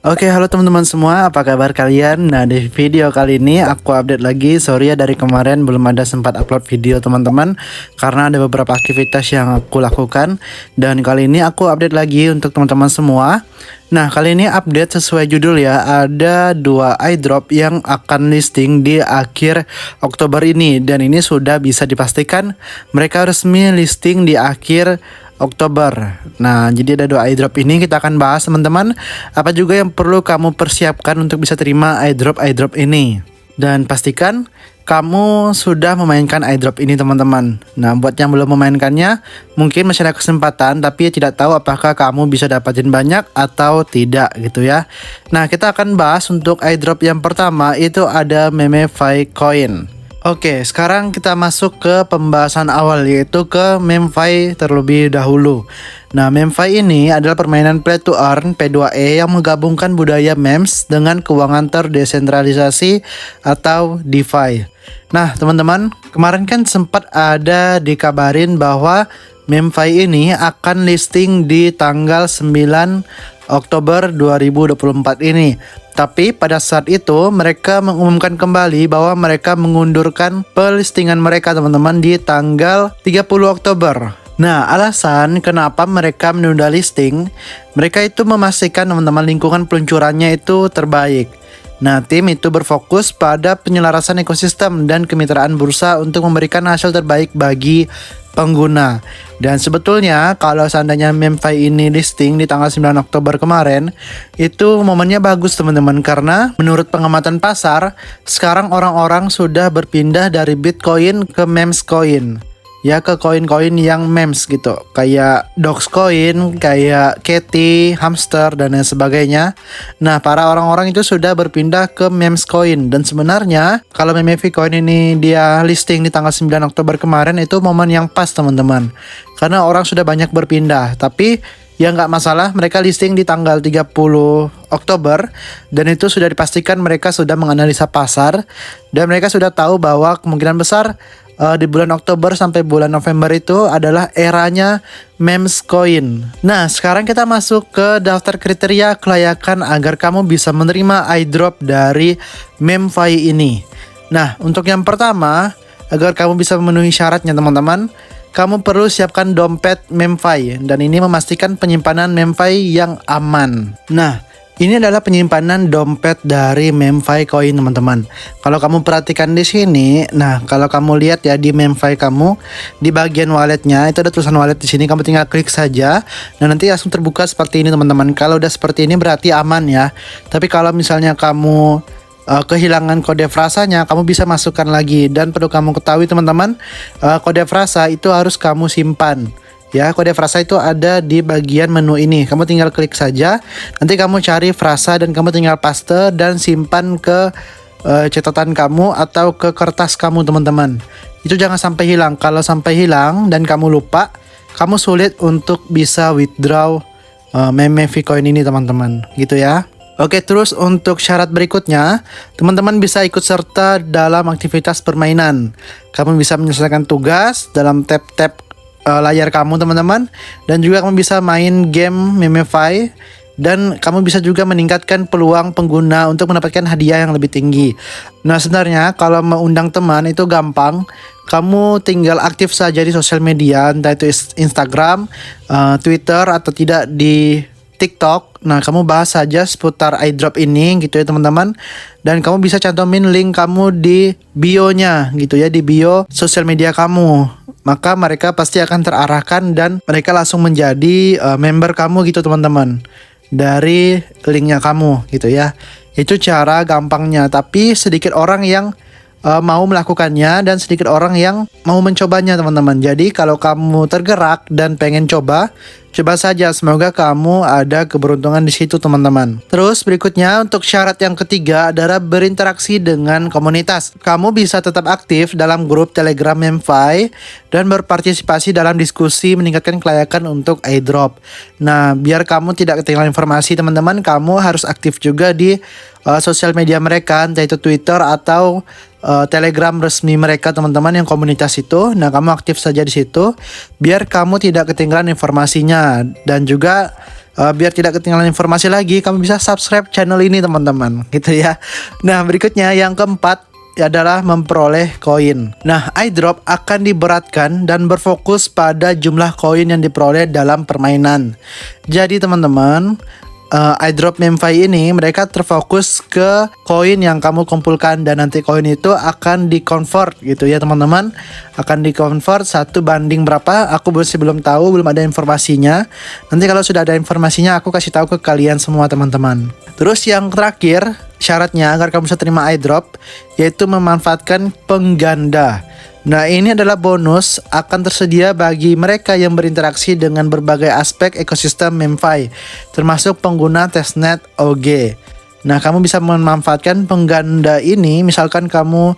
Oke, halo teman-teman semua, apa kabar kalian? Nah, di video kali ini aku update lagi. Sorry ya, dari kemarin belum ada sempat upload video teman-teman, karena ada beberapa aktivitas yang aku lakukan. Dan kali ini aku update lagi untuk teman-teman semua. Nah, kali ini update sesuai judul ya. Ada dua iDrop yang akan listing di akhir Oktober ini. Dan ini sudah bisa dipastikan mereka resmi listing di akhir Oktober. Nah, jadi ada dua iDrop ini kita akan bahas teman-teman. Apa juga yang perlu kamu persiapkan untuk bisa terima iDrop ini. Dan pastikan kamu sudah memainkan iDrop ini teman-teman. Nah, buat yang belum memainkannya, mungkin masih ada kesempatan, tapi tidak tahu apakah kamu bisa dapatin banyak atau tidak gitu ya. Nah, kita akan bahas untuk iDrop yang pertama, itu ada Memify Coin. Oke, sekarang kita masuk ke pembahasan awal, yaitu ke Memify terlebih dahulu. Nah, Memify ini adalah permainan play to earn P2E yang menggabungkan budaya memes dengan keuangan terdesentralisasi atau DeFi. Nah, teman-teman, kemarin kan sempat ada dikabarin bahwa Memify ini akan listing di tanggal 9 Oktober 2024 ini. Tapi pada saat itu mereka mengumumkan kembali bahwa mereka mengundurkan pelistingan mereka teman-teman di tanggal 30 Oktober. Nah, alasan kenapa mereka menunda listing, mereka itu memastikan teman-teman lingkungan peluncurannya itu terbaik. Nah, tim itu berfokus pada penyelarasan ekosistem dan kemitraan bursa untuk memberikan hasil terbaik bagi pengguna. Dan sebetulnya kalau seandainya Memify ini listing di tanggal 9 Oktober kemarin, itu momennya bagus teman-teman, karena menurut pengamatan pasar, sekarang orang-orang sudah berpindah dari Bitcoin ke Memescoin. Ya, ke koin-koin yang memes gitu, kayak Dogecoin, kayak Ketty, Hamster, dan lain sebagainya. Nah, para orang-orang itu sudah berpindah ke Memescoin. Dan sebenarnya kalau Memify Coin ini dia listing di tanggal 9 Oktober kemarin, itu momen yang pas teman-teman, karena orang sudah banyak berpindah. Tapi ya nggak masalah, mereka listing di tanggal 30 Oktober, dan itu sudah dipastikan mereka sudah menganalisa pasar, dan mereka sudah tahu bahwa kemungkinan besar di bulan Oktober sampai bulan November itu adalah eranya Memescoin. Nah, sekarang kita masuk ke daftar kriteria kelayakan agar kamu bisa menerima iDrop dari Memify ini. Nah, untuk yang pertama, agar kamu bisa memenuhi syaratnya teman-teman, kamu perlu siapkan dompet Memify, dan ini memastikan penyimpanan Memify yang aman. Nah, ini adalah penyimpanan dompet dari Memify Coin teman-teman. Kalau kamu perhatikan di sini, nah kalau kamu lihat ya di Memify kamu, di bagian walletnya itu ada tulisan wallet di sini. Kamu tinggal klik saja, dan nanti langsung terbuka seperti ini teman-teman. Kalau udah seperti ini berarti aman ya. Tapi kalau misalnya kamu kehilangan kode frasanya, kamu bisa masukkan lagi. Dan perlu kamu ketahui teman-teman, kode frasa itu harus kamu simpan. Ya, kode frasa itu ada di bagian menu ini. Kamu tinggal klik saja. Nanti kamu cari frasa dan kamu tinggal paste dan simpan ke catatan kamu atau ke kertas kamu teman-teman. Itu jangan sampai hilang. Kalau sampai hilang dan kamu lupa, kamu sulit untuk bisa withdraw Memify Coin ini teman-teman. Gitu ya. Oke, terus untuk syarat berikutnya, teman-teman bisa ikut serta dalam aktivitas permainan. Kamu bisa menyelesaikan tugas dalam tab-tab layar kamu teman-teman, dan juga kamu bisa main game Memify, dan kamu bisa juga meningkatkan peluang pengguna untuk mendapatkan hadiah yang lebih tinggi. Nah, sebenarnya kalau mau undang teman itu gampang. Kamu tinggal aktif saja di sosial media, entah itu Instagram, Twitter, atau tidak di TikTok. Nah, kamu bahas saja seputar iDrop ini gitu ya teman-teman. Dan kamu bisa cantumin link kamu di bio-nya gitu ya, di bio sosial media kamu. Maka mereka pasti akan terarahkan dan mereka langsung menjadi member kamu gitu teman-teman, dari linknya kamu gitu ya. Itu cara gampangnya, tapi sedikit orang yang mau melakukannya dan sedikit orang yang mau mencobanya teman-teman. Jadi kalau kamu tergerak dan pengen coba saja. Semoga kamu ada keberuntungan di situ teman-teman. Terus berikutnya untuk syarat yang ketiga adalah berinteraksi dengan komunitas. Kamu bisa tetap aktif dalam grup Telegram Memify dan berpartisipasi dalam diskusi meningkatkan kelayakan untuk iDrop. Nah, biar kamu tidak ketinggalan informasi teman-teman, kamu harus aktif juga di sosial media mereka, entah itu Twitter atau Telegram resmi mereka teman-teman yang komunitas itu. Nah, kamu aktif saja di situ biar kamu tidak ketinggalan informasinya. Dan juga biar tidak ketinggalan informasi lagi, kamu bisa subscribe channel ini teman-teman, gitu ya. Nah, berikutnya yang keempat adalah memperoleh koin. Nah, iDrop akan diberatkan dan berfokus pada jumlah koin yang diperoleh dalam permainan. Jadi teman-teman, iDrop MemeFi ini mereka terfokus ke koin yang kamu kumpulkan, dan nanti koin itu akan di-convert gitu ya teman-teman. Akan di-convert 1 banding berapa, aku masih belum tahu, belum ada informasinya. Nanti kalau sudah ada informasinya aku kasih tahu ke kalian semua teman-teman. Terus yang terakhir, syaratnya agar kamu bisa terima iDrop yaitu memanfaatkan pengganda. Nah, ini adalah bonus akan tersedia bagi mereka yang berinteraksi dengan berbagai aspek ekosistem MemeFi, termasuk pengguna testnet OG. Nah, kamu bisa memanfaatkan pengganda ini, misalkan kamu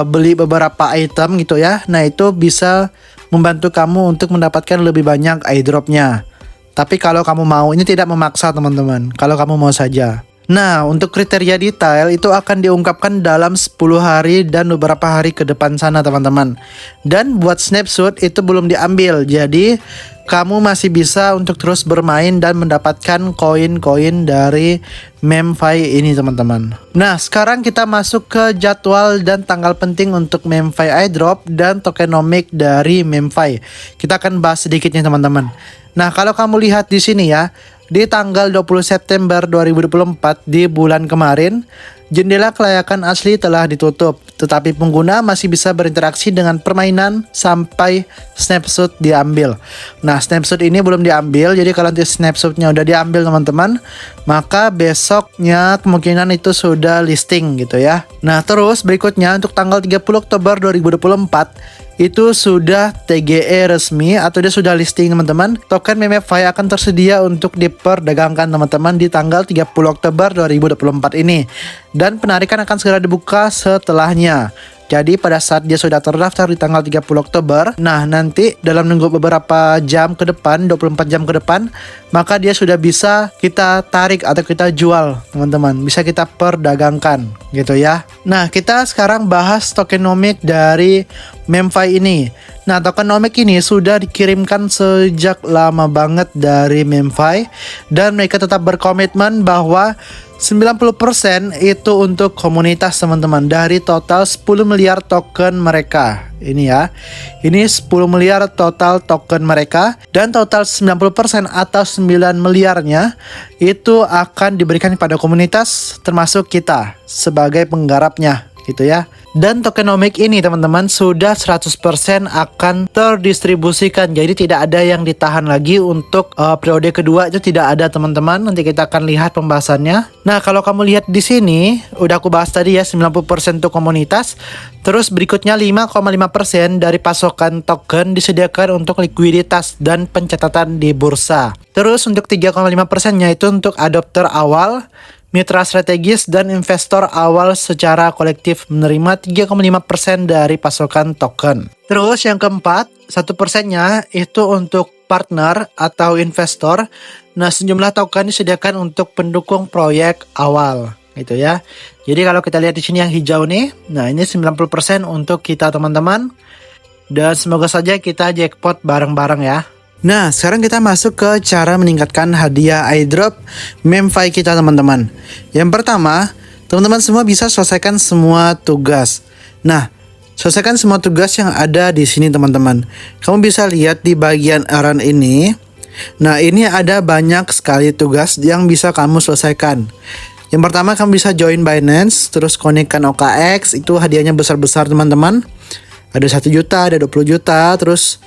beli beberapa item gitu ya. Nah, itu bisa membantu kamu untuk mendapatkan lebih banyak iDrop-nya. Tapi kalau kamu mau, ini tidak memaksa teman-teman, kalau kamu mau saja. Nah, untuk kriteria detail itu akan diungkapkan dalam 10 hari dan beberapa hari ke depan sana teman-teman. Dan buat snapshot itu belum diambil, jadi kamu masih bisa untuk terus bermain dan mendapatkan koin-koin dari MemeFi ini teman-teman. Nah, sekarang kita masuk ke jadwal dan tanggal penting untuk MemeFi iDrop dan tokenomic dari MemeFi. Kita akan bahas sedikitnya teman-teman. Nah, kalau kamu lihat di sini ya, di tanggal 20 September 2024 di bulan kemarin, jendela kelayakan asli telah ditutup, tetapi pengguna masih bisa berinteraksi dengan permainan sampai snapshot diambil. Nah, snapshot ini belum diambil, jadi kalau nanti snapshotnya udah diambil teman-teman, maka besoknya kemungkinan itu sudah listing gitu ya. Nah, terus berikutnya untuk tanggal 30 Oktober 2024 itu sudah TGE resmi atau dia sudah listing teman-teman. Token MemeFi akan tersedia untuk diperdagangkan teman-teman di tanggal 30 Oktober 2024 ini. Dan penarikan akan segera dibuka setelahnya. Jadi pada saat dia sudah terdaftar di tanggal 30 Oktober, nah nanti dalam nunggu beberapa jam ke depan, 24 jam ke depan, maka dia sudah bisa kita tarik atau kita jual teman-teman, bisa kita perdagangkan gitu ya. Nah, kita sekarang bahas tokenomic dari MemeFi ini. Nah, tokenomic ini sudah dikirimkan sejak lama banget dari MemeFi, dan mereka tetap berkomitmen bahwa 90% itu untuk komunitas teman-teman dari total 10 miliar token mereka. Ini ya, ini 10 miliar total token mereka, dan total 90% atau 9 miliarnya itu akan diberikan kepada komunitas termasuk kita sebagai penggarapnya gitu ya. Dan tokenomic ini teman-teman sudah 100% akan terdistribusikan, jadi tidak ada yang ditahan lagi untuk periode kedua, itu tidak ada teman-teman. Nanti kita akan lihat pembahasannya. Nah, kalau kamu lihat di sini udah aku bahas tadi ya, 90% untuk komunitas. Terus berikutnya 5,5% dari pasokan token disediakan untuk likuiditas dan pencatatan di bursa. Terus untuk 3,5%-nya itu untuk adopter awal, mitra strategis, dan investor awal secara kolektif menerima 3,5% dari pasokan token. Terus yang keempat, 1%-nya itu untuk partner atau investor. Nah, sejumlah token disediakan untuk pendukung proyek awal gitu ya. Jadi kalau kita lihat di sini yang hijau nih, nah ini 90% untuk kita teman-teman. Dan semoga saja kita jackpot bareng-bareng ya. Nah, sekarang kita masuk ke cara meningkatkan hadiah iDrop MemeFi kita teman-teman. Yang pertama, teman-teman semua bisa selesaikan semua tugas. Nah, selesaikan semua tugas yang ada di sini teman-teman. Kamu bisa lihat di bagian errand ini. Nah, ini ada banyak sekali tugas yang bisa kamu selesaikan. Yang pertama, kamu bisa join Binance, terus konekkan OKX, itu hadiahnya besar-besar teman-teman. Ada 1 juta, ada 20 juta, terus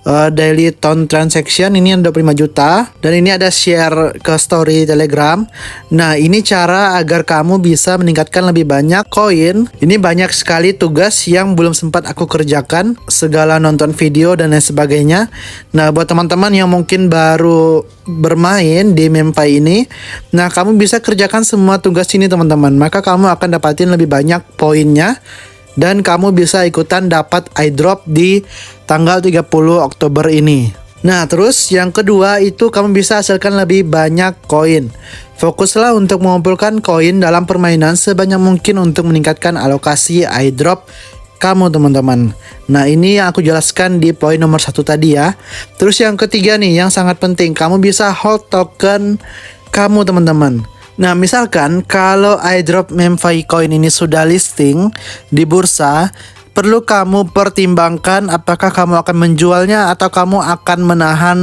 daily ton transaction ini ada 25 juta, dan ini ada share ke story Telegram. Nah, ini cara agar kamu bisa meningkatkan lebih banyak koin. Ini banyak sekali tugas yang belum sempat aku kerjakan, segala nonton video dan lain sebagainya. Nah, buat teman-teman yang mungkin baru bermain di MemeFi ini, nah kamu bisa kerjakan semua tugas ini teman-teman, maka kamu akan dapatin lebih banyak poinnya. Dan kamu bisa ikutan dapat iDrop di tanggal 30 Oktober ini. Nah, terus yang kedua itu kamu bisa hasilkan lebih banyak koin. Fokuslah untuk mengumpulkan koin dalam permainan sebanyak mungkin untuk meningkatkan alokasi iDrop kamu teman-teman. Nah ini yang aku jelaskan di poin nomor 1 tadi ya. Terus yang ketiga nih yang sangat penting, kamu bisa hold token kamu teman-teman. Nah misalkan kalau airdrop Memfy coin ini sudah listing di bursa, perlu kamu pertimbangkan apakah kamu akan menjualnya atau kamu akan menahan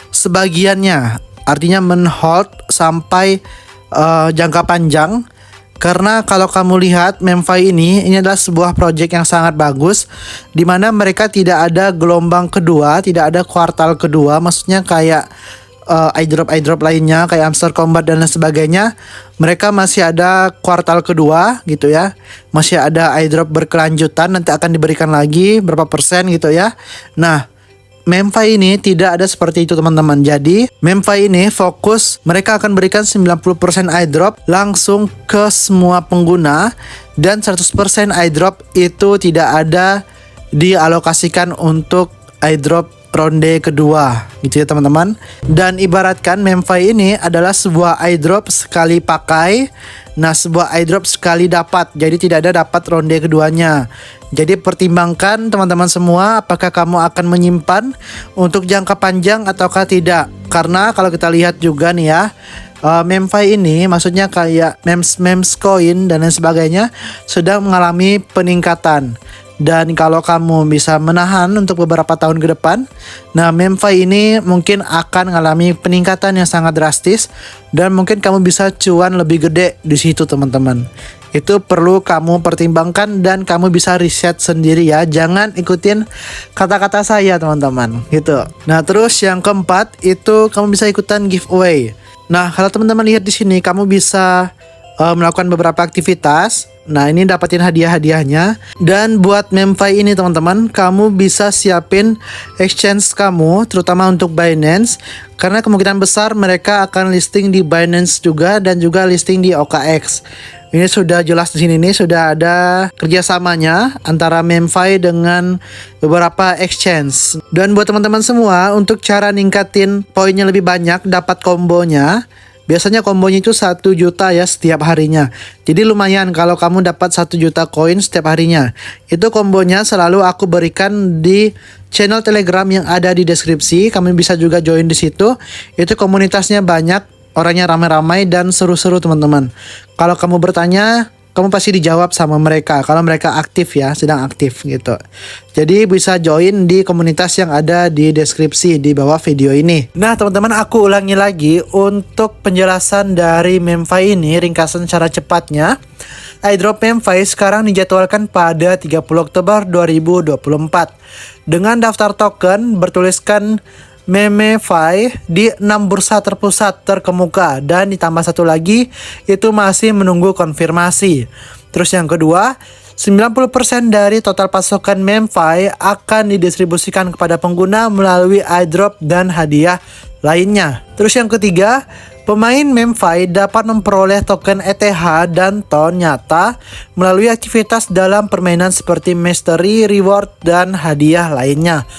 sebagiannya. Artinya men-hold sampai jangka panjang. Karena kalau kamu lihat Memfy ini adalah sebuah project yang sangat bagus, dimana mereka tidak ada gelombang kedua, tidak ada kuartal kedua. Maksudnya kayak airdrop lainnya kayak Hamster Combat dan lain sebagainya, mereka masih ada kuartal kedua gitu ya, masih ada airdrop berkelanjutan, nanti akan diberikan lagi berapa persen gitu ya. Nah Memfy ini tidak ada seperti itu teman-teman. Jadi Memfy ini fokus, mereka akan berikan 90% airdrop langsung ke semua pengguna, dan 100% airdrop itu tidak ada dialokasikan untuk airdrop ronde kedua gitu ya teman-teman. Dan ibaratkan Memfy ini adalah sebuah airdrop sekali pakai. Nah sebuah airdrop sekali dapat, jadi tidak ada dapat ronde keduanya. Jadi pertimbangkan teman-teman semua, apakah kamu akan menyimpan untuk jangka panjang ataukah tidak. Karena kalau kita lihat juga nih ya, Memfy ini maksudnya kayak memes coin dan lain sebagainya sedang mengalami peningkatan. Dan kalau kamu bisa menahan untuk beberapa tahun ke depan, nah Memfy ini mungkin akan mengalami peningkatan yang sangat drastis, dan mungkin kamu bisa cuan lebih gede di situ teman-teman. Itu perlu kamu pertimbangkan dan kamu bisa riset sendiri ya. Jangan ikutin kata-kata saya teman-teman gitu. Nah terus yang keempat itu kamu bisa ikutan giveaway. Nah kalau teman-teman lihat di sini, kamu bisa melakukan beberapa aktivitas. Nah ini dapatin hadiah-hadiahnya. Dan buat Memfy ini teman-teman, kamu bisa siapin exchange kamu, terutama untuk Binance, karena kemungkinan besar mereka akan listing di Binance juga, dan juga listing di OKX. Ini sudah jelas di sini nih, sudah ada kerjasamanya antara Memfy dengan beberapa exchange. Dan buat teman-teman semua, untuk cara ningkatin poinnya lebih banyak, dapat kombonya. Biasanya kombonya itu 1 juta ya setiap harinya. Jadi lumayan kalau kamu dapat 1 juta koin setiap harinya. Itu kombonya selalu aku berikan di channel Telegram yang ada di deskripsi. Kamu bisa juga join di situ. Itu komunitasnya banyak, orangnya ramai-ramai dan seru-seru teman-teman. Kalau kamu bertanya, kamu pasti dijawab sama mereka kalau mereka aktif ya, sedang aktif gitu. Jadi bisa join di komunitas yang ada di deskripsi di bawah video ini. Nah teman-teman, aku ulangi lagi untuk penjelasan dari Memfy ini, ringkasan cara cepatnya. Airdrop Memfy sekarang dijadwalkan pada 30 Oktober 2024 dengan daftar token bertuliskan Memfy di 6 bursa terpusat terkemuka, dan ditambah satu lagi itu masih menunggu konfirmasi. Terus yang kedua, 90% dari total pasokan Memfy akan didistribusikan kepada pengguna melalui airdrop dan hadiah lainnya. Terus yang ketiga, pemain Memfy dapat memperoleh token ETH dan TON nyata melalui aktivitas dalam permainan seperti Mastery, Reward, dan hadiah lainnya.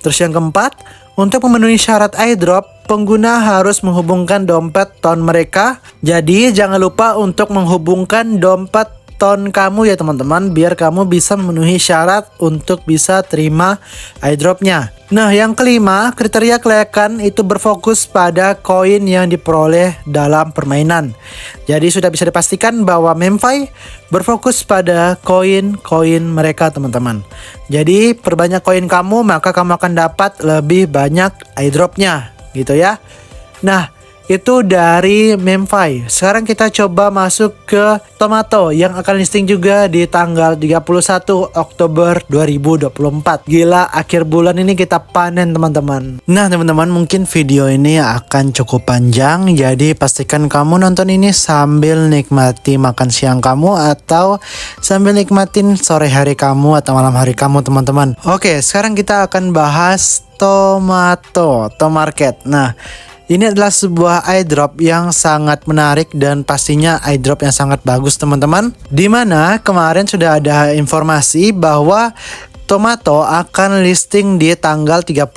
Terus yang keempat, untuk memenuhi syarat airdrop, pengguna harus menghubungkan dompet TON mereka. Jadi jangan lupa untuk menghubungkan dompet TON kamu ya teman-teman, biar kamu bisa memenuhi syarat untuk bisa terima airdropnya. Nah yang kelima, kriteria kelayakan itu berfokus pada koin yang diperoleh dalam permainan. Jadi sudah bisa dipastikan bahwa Memfy berfokus pada koin-koin mereka teman-teman. Jadi perbanyak koin kamu, maka kamu akan dapat lebih banyak airdropnya gitu ya. Nah itu dari Memfy. Sekarang kita coba masuk ke Tomato yang akan listing juga di tanggal 31 Oktober 2024. Gila, akhir bulan ini kita panen teman-teman. Nah teman-teman, mungkin video ini akan cukup panjang, jadi pastikan kamu nonton ini sambil nikmati makan siang kamu atau sambil nikmatin sore hari kamu atau malam hari kamu teman-teman. Oke, sekarang kita akan bahas Tomato Market. Nah ini adalah sebuah airdrop yang sangat menarik dan pastinya airdrop yang sangat bagus teman-teman. Dimana kemarin sudah ada informasi bahwa Tomato akan listing di tanggal 31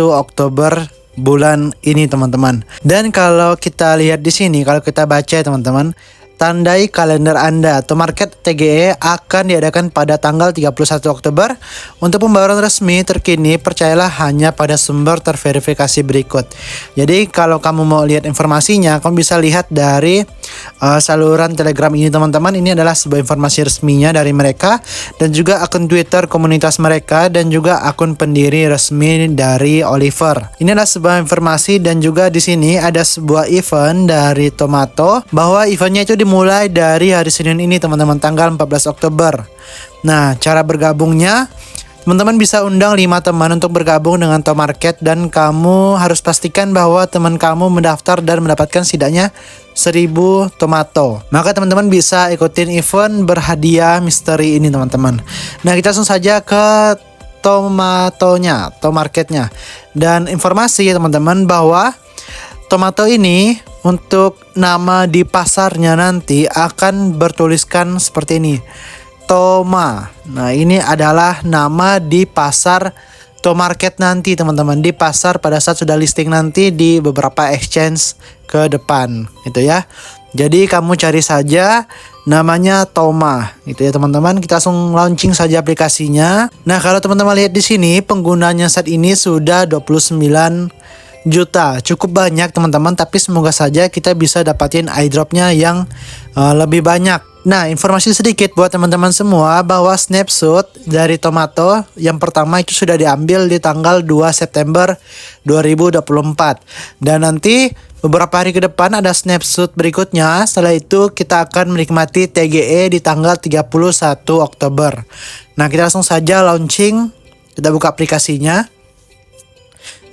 Oktober bulan ini teman-teman. Dan kalau kita lihat di sini, kalau kita baca teman-teman, tandai kalender Anda. Tomarket TGE akan diadakan pada tanggal 31 Oktober. Untuk pembaruan resmi terkini, percayalah hanya pada sumber terverifikasi berikut. Jadi kalau kamu mau lihat informasinya, kamu bisa lihat dari saluran Telegram ini teman-teman. Ini adalah sebuah informasi resminya dari mereka, dan juga akun Twitter komunitas mereka, dan juga akun pendiri resmi dari Oliver. Ini adalah sebuah informasi, dan juga di sini ada sebuah event dari Tomato, bahwa eventnya itu dimulai dari hari Senin ini teman-teman, tanggal 14 Oktober. Nah, cara bergabungnya, teman-teman bisa undang 5 teman untuk bergabung dengan Tomarket, dan kamu harus pastikan bahwa teman kamu mendaftar dan mendapatkan setidaknya 1000 tomato. Maka teman-teman bisa ikutin event berhadiah misteri ini teman-teman. Nah, kita langsung saja ke Tomarketnya. Dan informasi ya teman-teman, bahwa Tomato ini untuk nama di pasarnya nanti akan bertuliskan seperti ini, Toma. Nah, ini adalah nama di pasar Tomarket nanti teman-teman, di pasar pada saat sudah listing nanti di beberapa exchange ke depan gitu ya. Jadi kamu cari saja namanya Toma gitu ya teman-teman. Kita langsung launching saja aplikasinya. Nah, kalau teman-teman lihat di sini, penggunanya saat ini sudah 29 juta, cukup banyak teman-teman, tapi semoga saja kita bisa dapatin airdropnya yang lebih banyak. Nah, informasi sedikit buat teman-teman semua, bahwa snapshot dari Tomato yang pertama itu sudah diambil di tanggal 2 September 2024, dan nanti beberapa hari ke depan ada snapshot berikutnya. Setelah itu kita akan menikmati TGE di tanggal 31 Oktober. Nah, kita langsung saja launching, kita buka aplikasinya.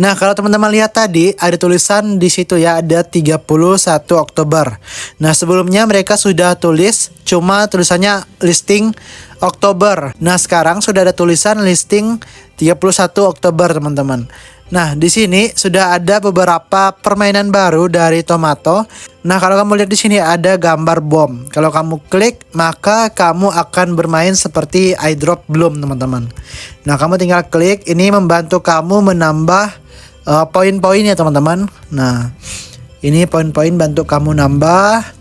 Nah, kalau teman-teman lihat tadi ada tulisan di situ ya, ada 31 Oktober. Nah, sebelumnya mereka sudah tulis cuma tulisannya listing Oktober. Nah, sekarang sudah ada tulisan listing 31 Oktober, teman-teman. Nah, di sini sudah ada beberapa permainan baru dari Tomato. Nah, kalau kamu lihat di sini ada gambar bom. Kalau kamu klik, maka kamu akan bermain seperti airdrop belum, teman-teman. Nah, kamu tinggal klik, ini membantu kamu menambah poin-poin ya, teman-teman. Nah, ini poin-poin bantu kamu nambah.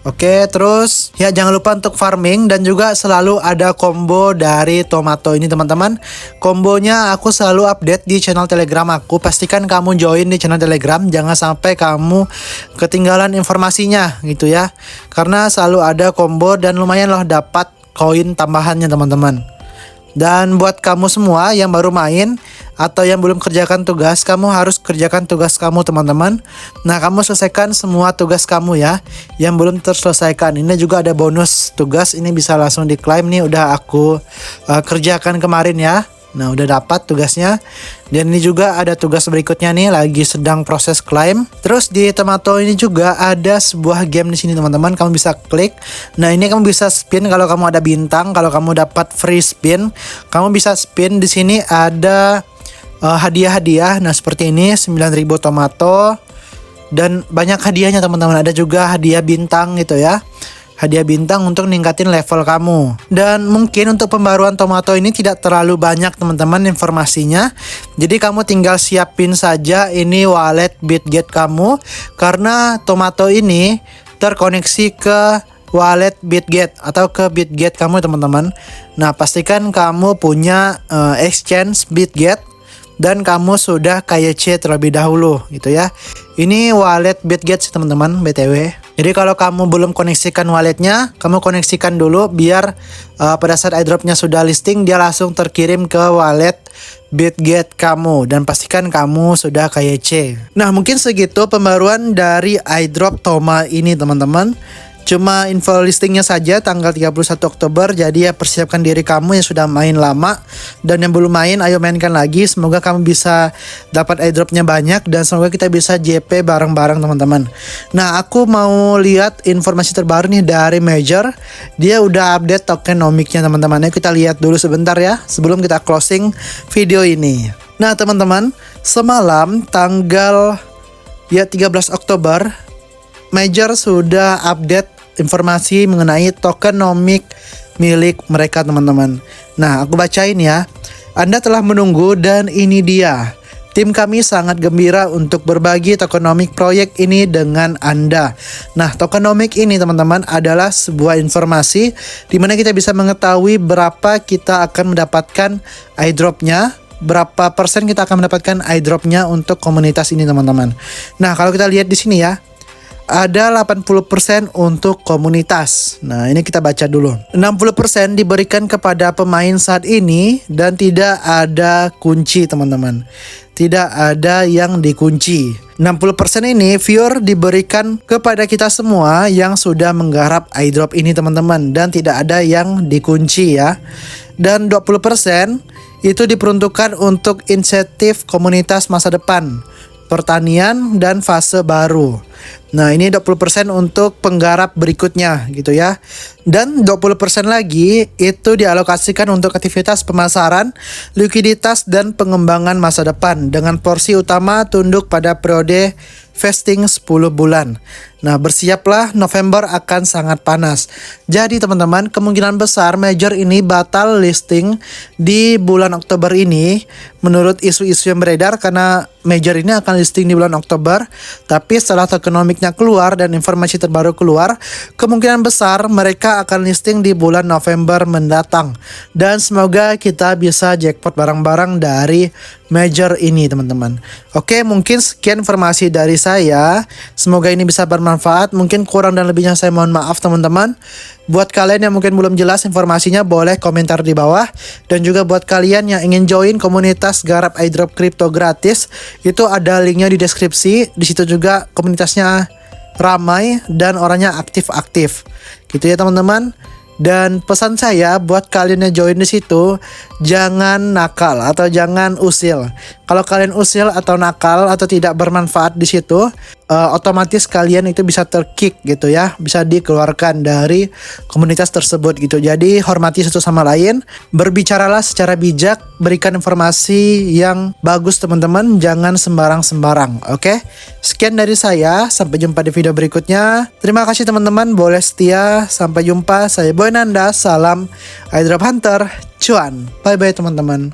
Oke, terus ya jangan lupa untuk farming, dan juga selalu ada combo dari Tomato ini teman-teman. Kombonya aku selalu update di channel Telegram aku. Pastikan kamu join di channel Telegram, jangan sampai kamu ketinggalan informasinya gitu ya. Karena selalu ada combo dan lumayan loh dapat koin tambahannya teman-teman. Dan buat kamu semua yang baru main atau yang belum kerjakan tugas, kamu harus kerjakan tugas kamu teman-teman. Nah, kamu selesaikan semua tugas kamu ya, yang belum terselesaikan. Ini juga ada bonus tugas, ini bisa langsung diklaim nih, udah aku kerjakan kemarin ya. Nah, udah dapat tugasnya. Dan ini juga ada tugas berikutnya nih, lagi sedang proses klaim. Terus di Tomato ini juga ada sebuah game di sini teman-teman, kamu bisa klik. Nah, ini kamu bisa spin kalau kamu ada bintang. Kalau kamu dapat free spin, kamu bisa spin. Di sini ada hadiah-hadiah. Nah, seperti ini 9.000 Tomato dan banyak hadiahnya teman-teman. Ada juga hadiah bintang gitu ya. Hadiah bintang untuk ningkatin level kamu. Dan mungkin untuk pembaruan Tomato ini tidak terlalu banyak teman-teman informasinya. Jadi kamu tinggal siapin saja ini wallet Bitget kamu, karena Tomato ini terkoneksi ke wallet Bitget atau ke Bitget kamu teman-teman. Nah, pastikan kamu punya exchange Bitget dan kamu sudah KYC terlebih dahulu gitu ya. Ini wallet Bitget teman-teman BTW. Jadi kalau kamu belum koneksikan walletnya, kamu koneksikan dulu biar pada saat airdropnya sudah listing, dia langsung terkirim ke wallet Bitget kamu, dan pastikan kamu sudah KYC. Nah, mungkin segitu pembaruan dari airdrop Toma ini teman-teman. Cuma info listingnya saja tanggal 31 Oktober. Jadi ya persiapkan diri kamu yang sudah main lama, dan yang belum main ayo mainkan lagi. Semoga kamu bisa dapat airdropnya banyak, dan semoga kita bisa JP bareng-bareng teman-teman. Nah, aku mau lihat informasi terbaru nih dari Major. Dia udah update tokenomicnya teman-teman. Ayo kita lihat dulu sebentar ya, sebelum kita closing video ini. Nah teman-teman, semalam tanggal 13 Oktober Major sudah update informasi mengenai tokenomic milik mereka teman-teman. Nah, aku bacain ya. Anda telah menunggu dan ini dia Tim kami sangat gembira untuk berbagi tokenomic proyek ini dengan Anda. Nah, tokenomic ini teman-teman adalah sebuah informasi di mana kita bisa mengetahui berapa kita akan mendapatkan airdropnya, berapa persen kita akan mendapatkan airdropnya untuk komunitas ini teman-teman. Nah, kalau kita lihat di sini ya, ada 80% untuk komunitas. Nah, ini kita baca dulu. 60% diberikan kepada pemain saat ini dan tidak ada kunci, teman-teman. Tidak ada yang dikunci. 60% ini pure diberikan kepada kita semua yang sudah menggarap airdrop ini, teman-teman, dan tidak ada yang dikunci ya. Dan 20% itu diperuntukkan untuk insentif komunitas masa depan, pertanian, dan fase baru. Nah, ini 20% untuk penggarap berikutnya gitu ya. Dan 20% lagi itu dialokasikan untuk aktivitas pemasaran, likuiditas, dan pengembangan masa depan dengan porsi utama tunduk pada periode vesting 10 bulan. Nah, bersiaplah, November akan sangat panas. Jadi teman-teman, kemungkinan besar major ini batal listing di bulan Oktober ini menurut isu-isu yang beredar, karena major ini akan listing di bulan Oktober. Tapi setelah tokenomicnya keluar dan informasi terbaru keluar, kemungkinan besar mereka akan listing di bulan November mendatang. Dan semoga kita bisa jackpot barang-barang dari major ini teman-teman. Oke, mungkin sekian informasi dari saya. Semoga ini bisa bermanfaat. Mungkin kurang dan lebihnya saya mohon maaf teman-teman. Buat kalian yang mungkin belum jelas informasinya, boleh komentar di bawah. Dan juga buat kalian yang ingin join komunitas garap airdrop kripto gratis, itu ada linknya di deskripsi. Di situ juga komunitasnya ramai dan orangnya aktif-aktif. Gitu ya teman-teman. Dan pesan saya buat kalian yang join di situ, jangan nakal atau jangan usil. Kalau kalian usil atau nakal atau tidak bermanfaat di situ, otomatis kalian itu bisa terkick gitu ya, bisa dikeluarkan dari komunitas tersebut gitu. Jadi hormati satu sama lain, berbicaralah secara bijak, berikan informasi yang bagus teman-teman, jangan sembarang-sembarang. Oke? Sekian dari saya, sampai jumpa di video berikutnya. Terima kasih teman-teman, boleh setia, sampai jumpa. Saya Boy Nanda, salam airdrop hunter, cuan. Bye bye teman-teman.